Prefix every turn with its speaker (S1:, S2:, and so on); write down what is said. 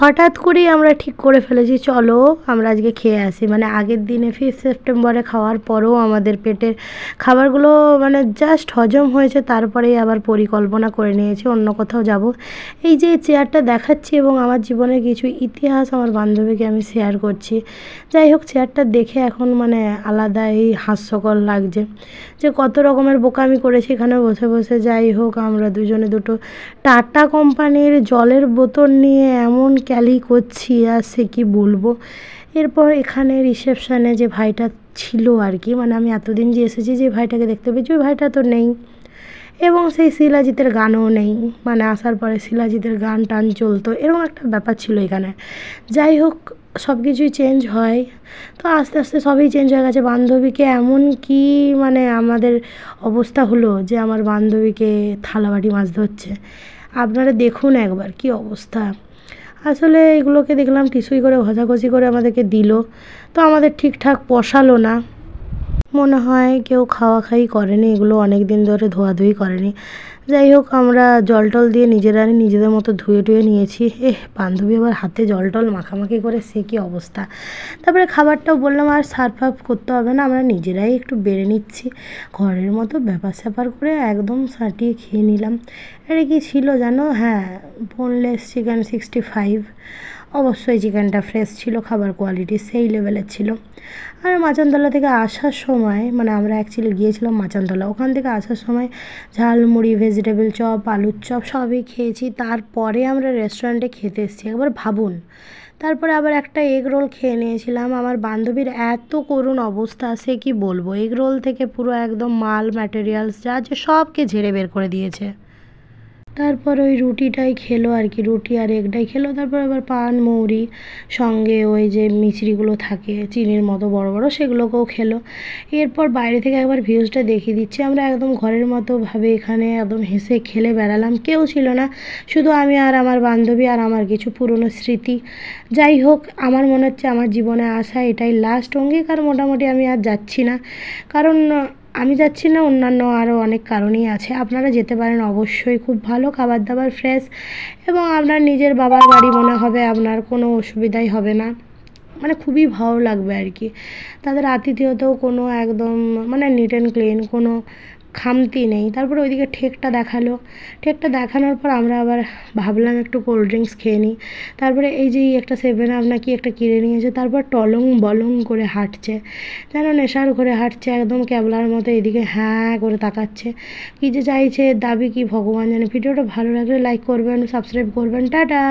S1: হঠাৎ করেই আমরা ঠিক করে ফেলেছি চলো আমরা আজকে খেয়ে আসি। মানে আগের দিনে 5 সেপ্টেম্বরে খাওয়ার পরেও আমাদের পেটের খাবারগুলো মানে জাস্ট হজম হয়েছে, তারপরেই আবার পরিকল্পনা করে নিয়েছি অন্য কোথাও যাব। এই যে চেয়ারটা দেখাচ্ছি এবং আমার জীবনের কিছু ইতিহাস আমার বান্ধবীকে আমি শেয়ার করছি। যাই হোক, চেয়ারটা দেখে এখন মানে আলাদাই হাস্যকর লাগছে যে কত রকমের বোকামি করেছি এখানে বসে বসে। যাই হোক, আমরা দুজনে দুটো টাটা কোম্পানির জলের বোতল নিয়ে এমন ক্যালি করছি আর সে কি বলবো। এরপর এখানে রিসেপশানে যে ভাইটা ছিল আর কি, মানে আমি এতদিন যে এসেছি যে ভাইটাকে দেখতে পেয়েছি ওই ভাইটা তো নেই, এবং সেই শিলাজিতের গানও নেই। মানে আসার পরে শিলাজিতের গান টান চলতো, এরকম একটা ব্যাপার ছিল এখানে। যাই হোক, সব কিছুই চেঞ্জ হয়, তো আস্তে আস্তে সবই চেঞ্জ হয়ে গেছে। বান্ধবীকে এমন কি মানে আমাদের অবস্থা হলো যে আমার বান্ধবীকে থালাবাটি মাজতে হচ্ছে। আপনারা দেখুন একবার কি অবস্থা। আসলে এগুলোকে দেখলাম টিস্যুই করে ঘষাঘষি করে আমাদেরকে দিল, তো আমাদের ঠিকঠাক পোষালো না। মনে হয় কেউ খাওয়া খাই করেনি, এগুলো অনেক দিন ধরে ধোয়াধুয়ি করেনি। যাই হোক, আমরা জল টল দিয়ে নিজেদের মতো ধুয়ে টুয়ে নিয়েছি। বান্ধবী আবার হাতে জল টল মাখামাখি করে সে কী অবস্থা। তারপরে খাবারটাও বললাম আর সার্ভ ফার্ভ করতে হবে না, আমরা নিজেরাই একটু বেড়ে নিচ্ছি ঘরের মতো ব্যাপার স্যাপার করে একদম সাঁটিয়ে খেয়ে নিলাম। এটা কি ছিল জানো? হ্যাঁ, বোনলেস চিকেন 65। অবশ্যই চিকেনটা ফ্রেশ ছিল, খাবার কোয়ালিটি সেই লেভেলের ছিল। আর মাচানতলা থেকে আসার সময়, মানে আমরা অ্যাকচুয়ালি গিয়েছিলাম মাচানতলা, ওখান থেকে আসার সময় ঝালমুড়ি, ভেজিটেবল চপ, আলুর চপ সবই খেয়েছি। তারপরে আমরা রেস্টুরেন্টে খেতে এসেছি, একবার ভাবুন। তারপরে আবার একটা এগ রোল খেয়ে নিয়েছিলাম। আমার বান্ধবীর এত করুণ অবস্থা, সে কি বলবো। এগ রোল থেকে পুরো একদম মাল ম্যাটেরিয়ালস যা আছে সবকে ঝেড়ে বের করে দিয়েছে। তারপর ওই রুটিটাই খেলো আর কি, রুটি আর এগটাই খেলো। তারপর আবার পান মৌরি সঙ্গে ওই যে মিচড়িগুলো থাকে চিনির মতো বড় বড়, সেগুলোকেও খেলো। এরপর বাইরে থেকে একবার ভিউজটা দেখিয়ে দিচ্ছি। আমরা একদম ঘরের মতো ভাবে এখানে একদম হেসে খেলে বেড়ালাম, কেউ ছিল না, শুধু আমি আর আমার বান্ধবী আর আমার কিছু পুরনো স্মৃতি। যাই হোক, আমার মনে হচ্ছে আমার জীবনে আসা এটাই লাস্ট অঙ্গীকার। মোটামুটি আমি আর যাচ্ছি না, কারণ আমি যাচ্ছি না, অন্যান্য আরও অনেক কারণই আছে। আপনারা যেতে পারেন অবশ্যই, খুব ভালো খাবার দাবার, ফ্রেশ, এবং আপনার নিজের বাবার বাড়ি মনে হবে, আপনার কোনো অসুবিধাই হবে না, মানে খুবই ভালো লাগবে আর কি। তাদের আতিথেয়তাও কোনো একদম মানে নিট অ্যান্ড ক্লিন, কোনো খামতি নেই। তারপরে ওইদিকে ঠেকটা দেখালো, ঠেকটা দেখানোর পর আমরা আবার ভাবলাম একটু কোল্ড ড্রিঙ্কস খেয়ে নিই। তারপরে এই যে একটা 7 আপ না কি একটা কিনে নিয়েছে, তারপর টলং বলং করে হাঁটছে, যেন নেশার ঘরে হাঁটছে, একদম ক্যাবলার মতো এদিকে হ্যাঁ করে তাকাচ্ছে। কী যে চাইছে, দাবি কি ভগবান জানে। ভিডিওটা ভালো লাগলে লাইক করবেন, সাবস্ক্রাইব করবেন। টাটা।